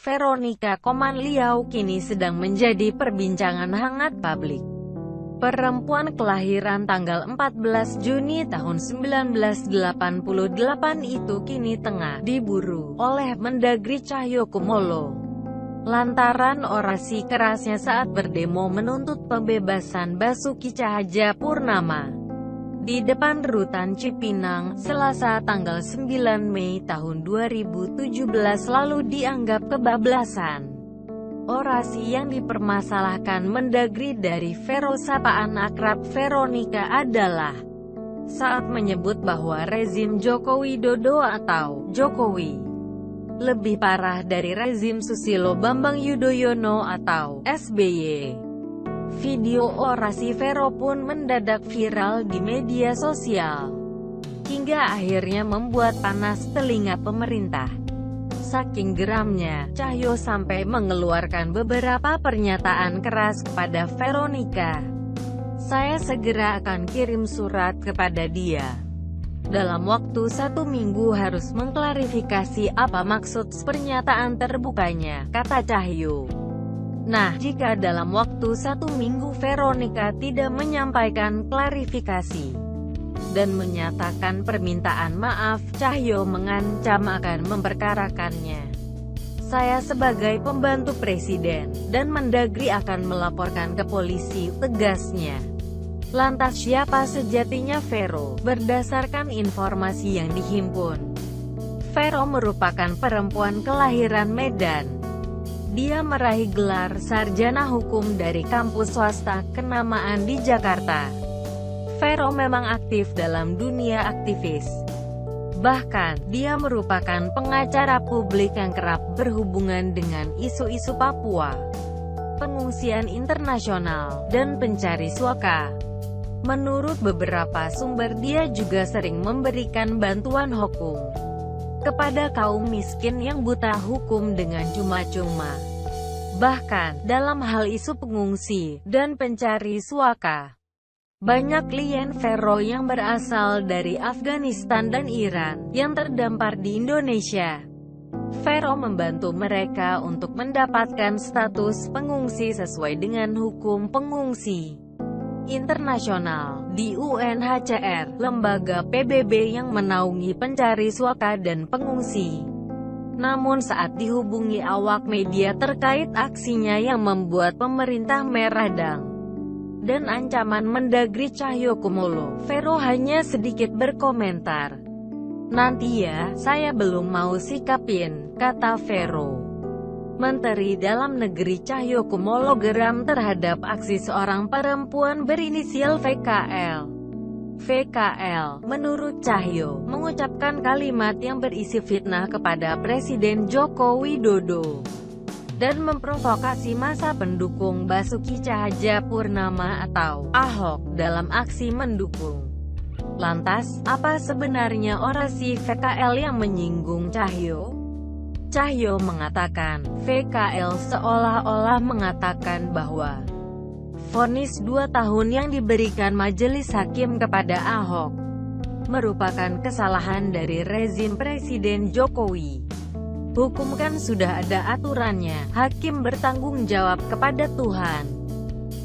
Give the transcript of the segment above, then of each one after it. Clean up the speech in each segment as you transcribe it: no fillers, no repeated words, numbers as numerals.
Veronica Komanliau kini sedang menjadi perbincangan hangat publik. Perempuan kelahiran tanggal 14 Juni tahun 1988 itu kini tengah diburu oleh Mendagri Cahyokumolo lantaran orasi kerasnya saat berdemo menuntut pembebasan Basuki Cahayapurnama di depan Rutan Cipinang, Selasa tanggal 9 Mei tahun 2017 lalu dianggap kebablasan. Orasi yang dipermasalahkan Mendagri dari Vero sapaan akrab Veronica adalah saat menyebut bahwa rezim Joko Widodo atau Jokowi lebih parah dari rezim Susilo Bambang Yudhoyono atau SBY. Video orasi Vero pun mendadak viral di media sosial, hingga akhirnya membuat panas telinga pemerintah. Saking geramnya, Cahyo sampai mengeluarkan beberapa pernyataan keras kepada Veronica. Saya segera akan kirim surat kepada dia. Dalam waktu 1 minggu harus mengklarifikasi apa maksud pernyataan terbukanya, kata Cahyo. Nah, jika dalam waktu 1 minggu Veronica tidak menyampaikan klarifikasi dan menyatakan permintaan maaf, Cahyo mengancam akan memperkarakannya. Saya sebagai pembantu presiden dan Mendagri akan melaporkan ke polisi, tegasnya. Lantas siapa sejatinya Vero? Berdasarkan informasi yang dihimpun, Vero merupakan perempuan kelahiran Medan. Dia meraih gelar sarjana hukum dari kampus swasta kenamaan di Jakarta. Vero memang aktif dalam dunia aktivis. Bahkan, dia merupakan pengacara publik yang kerap berhubungan dengan isu-isu Papua, pengungsian internasional, dan pencari suaka. Menurut beberapa sumber, dia juga sering memberikan bantuan hukum kepada kaum miskin yang buta hukum dengan cuma-cuma. Bahkan, dalam hal isu pengungsi dan pencari suaka, banyak klien Vero yang berasal dari Afghanistan dan Iran yang terdampar di Indonesia. Vero membantu mereka untuk mendapatkan status pengungsi sesuai dengan hukum pengungsi internasional di UNHCR, lembaga PBB yang menaungi pencari suaka dan pengungsi. Namun saat dihubungi awak media terkait aksinya yang membuat pemerintah meradang dan ancaman Mendagri Cahyokumolo, Vero hanya sedikit berkomentar. Nanti ya, saya belum mau sikapin, kata Vero. Menteri Dalam Negeri Cahyokumolo geram terhadap aksi seorang perempuan berinisial VKL. VKL, menurut Cahyo, mengucapkan kalimat yang berisi fitnah kepada Presiden Joko Widodo dan memprovokasi massa pendukung Basuki Cahayapurnama atau Ahok dalam aksi mendukung. Lantas, apa sebenarnya orasi VKL yang menyinggung Cahyo? Cahyo mengatakan, VKL seolah-olah mengatakan bahwa vonis 2 tahun yang diberikan majelis hakim kepada Ahok merupakan kesalahan dari rezim Presiden Jokowi. Hukum kan sudah ada aturannya, hakim bertanggung jawab kepada Tuhan.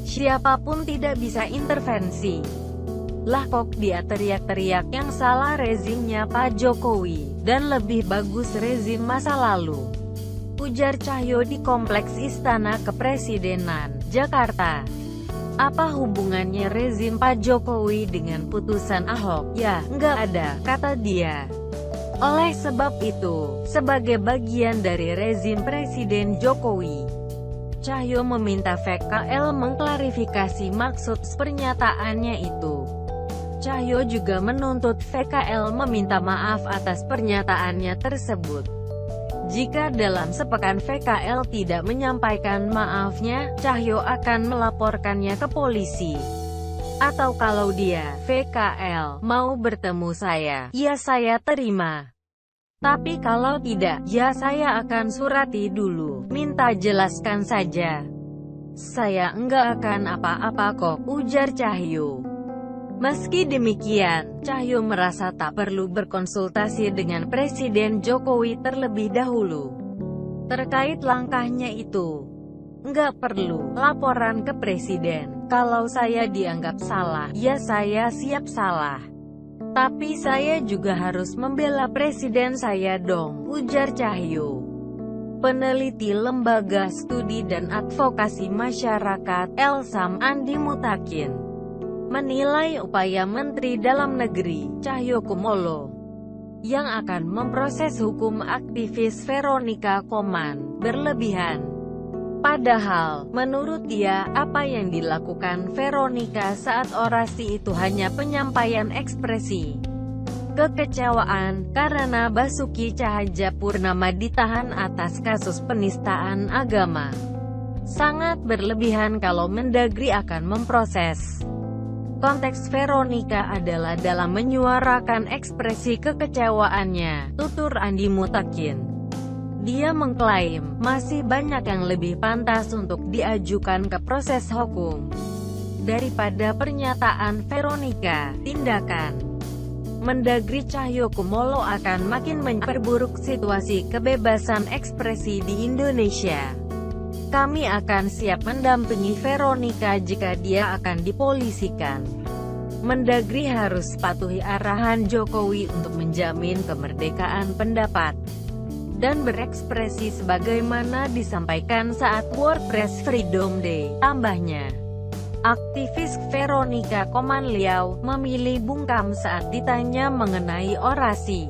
Siapapun tidak bisa intervensi. Lah kok dia teriak-teriak yang salah rezimnya Pak Jokowi, dan lebih bagus rezim masa lalu, ujar Cahyo di Kompleks Istana Kepresidenan, Jakarta. Apa hubungannya rezim Pak Jokowi dengan putusan Ahok? Ya, nggak ada, kata dia. Oleh sebab itu, sebagai bagian dari rezim Presiden Jokowi, Cahyo meminta VKL mengklarifikasi maksud pernyataannya itu. Cahyo juga menuntut VKL meminta maaf atas pernyataannya tersebut. Jika dalam sepekan VKL tidak menyampaikan maafnya, Cahyo akan melaporkannya ke polisi. Atau kalau dia, VKL, mau bertemu saya, ya saya terima. Tapi kalau tidak, ya saya akan surati dulu, minta jelaskan saja. Saya enggak akan apa-apa kok, ujar Cahyo. Meski demikian, Cahyo merasa tak perlu berkonsultasi dengan Presiden Jokowi terlebih dahulu. terkait langkahnya itu. Nggak perlu laporan ke presiden. Kalau saya dianggap salah, ya saya siap salah. Tapi saya juga harus membela presiden saya dong, ujar Cahyo. Peneliti Lembaga Studi dan Advokasi Masyarakat, Elsam, Andi Mutakin, menilai upaya Menteri Dalam Negeri, Cahyokumolo, yang akan memproses hukum aktivis Veronica Koman, berlebihan. Padahal, menurut dia, apa yang dilakukan Veronica saat orasi itu hanya penyampaian ekspresi kekecewaan, karena Basuki Cahayapurnama ditahan atas kasus penistaan agama. Sangat berlebihan kalau Mendagri akan memproses. Konteks Veronica adalah dalam menyuarakan ekspresi kekecewaannya, tutur Andi Mutakin. Dia mengklaim, masih banyak yang lebih pantas untuk diajukan ke proses hukum daripada pernyataan Veronica. Tindakan Mendagri Cahyokumolo akan makin memperburuk situasi kebebasan ekspresi di Indonesia. Kami akan siap mendampingi Veronica jika dia akan dipolisikan. Mendagri harus patuhi arahan Jokowi untuk menjamin kemerdekaan pendapat dan berekspresi sebagaimana disampaikan saat World Press Freedom Day, tambahnya. Aktivis Veronica Koman Liau memilih bungkam saat ditanya mengenai orasi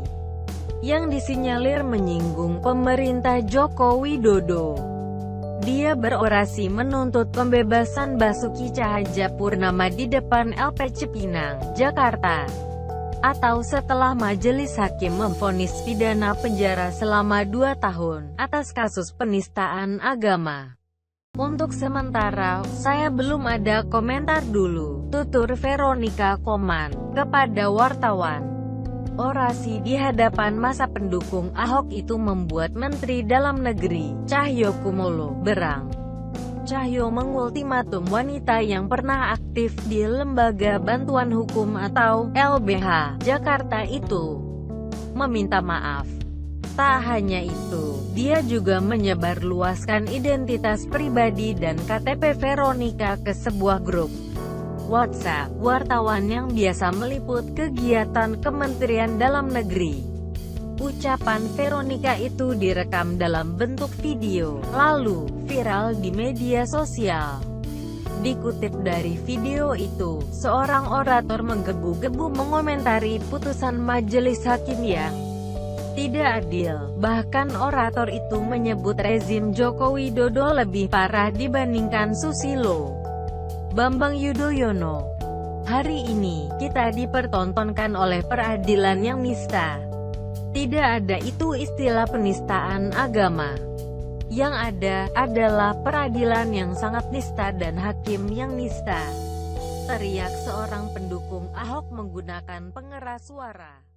yang disinyalir menyinggung pemerintah Joko Widodo. Dia berorasi menuntut pembebasan Basuki Cahayapurnama di depan LP Cipinang, Jakarta, atau setelah majelis hakim memvonis pidana penjara selama 2 tahun atas kasus penistaan agama. Untuk sementara, saya belum ada komentar dulu, tutur Veronica Koman kepada wartawan. Orasi di hadapan masa pendukung Ahok itu membuat Menteri Dalam Negeri, Cahyokumolo, berang. Cahyo mengultimatum wanita yang pernah aktif di Lembaga Bantuan Hukum atau LBH, Jakarta itu meminta maaf. Tak hanya itu, dia juga menyebarluaskan identitas pribadi dan KTP Veronica ke sebuah grup WhatsApp wartawan yang biasa meliput kegiatan Kementerian Dalam Negeri. Ucapan Veronica itu direkam dalam bentuk video, lalu viral di media sosial. Dikutip dari video itu, seorang orator menggebu-gebu mengomentari putusan majelis hakim yang tidak adil. Bahkan orator itu menyebut rezim Joko Widodo lebih parah dibandingkan Susilo Bambang Yudhoyono. Hari ini, kita dipertontonkan oleh peradilan yang nista. Tidak ada itu istilah penistaan agama. Yang ada adalah peradilan yang sangat nista dan hakim yang nista, teriak seorang pendukung Ahok menggunakan pengeras suara.